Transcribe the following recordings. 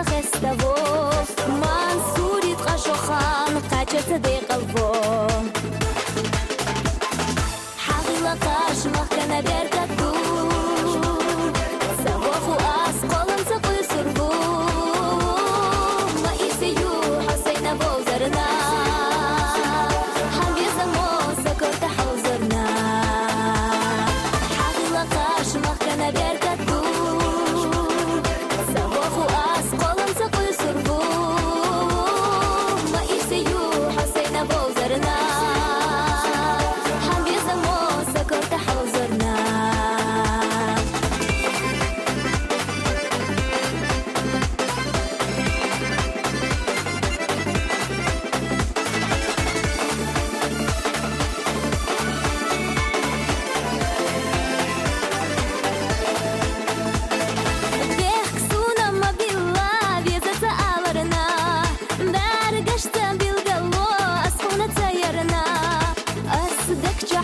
خستبو من سوريت قشوخان قاچت دي قلبو حقيقة قاش مخكنا بيركتو سبوخو أس قولن سقوي سربو ما إيسيو حسينا بوزرنا هم بيزمو سكرت حوزرنا حقيقة قاش مخكنا بيركتو سبوخو أس قولن سقوي سربو ما إيسيو حسينا بوزرنا هم بيزمو سكرت حوزرنا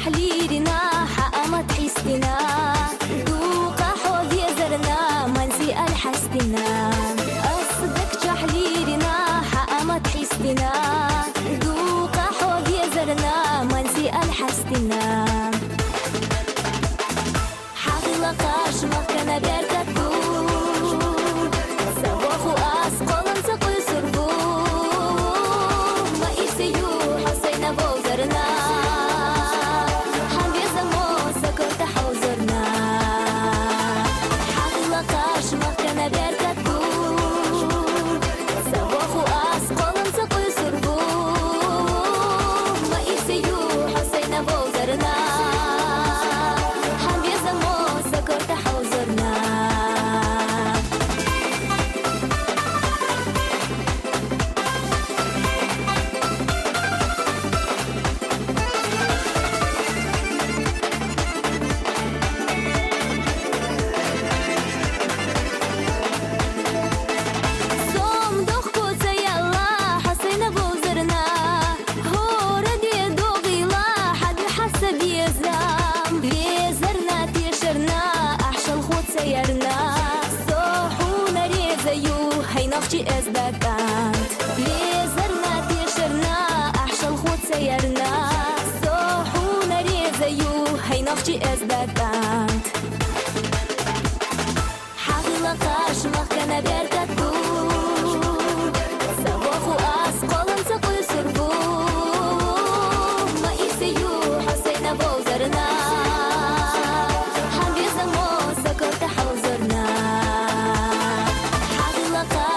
حليلنا حقمت حيستنا دوقة حوض يزرنا منزي الحستنا أصدق جحليلنا حقمت حيستنا دوقة حوض يزرنا منزي الحستنا حقيقة قاش مخكنا بيركتو سواخو أس قولن سقوي سربو ما إيسيو حسينا بوزرنا قاش مخكنا بيركتو سواخو أس قولن سقوي سربو ما إيسيو حسينا بوزرنا هم بيزمو سكرت حوزرنا سيرنا صوحونا ريزيو هاي نخشي ازدكانت ليزرنا تيشرنا احشى الخوت سيرنا صوحونا ريزيو هاي نخشي ازدكانت حقيقة قاش مخكنا بيركتو سواخو أس قولن سقوي سربو ما إيسيو حسينا بوزرنا هم بيزمو سكرت حوزرنا حقيقة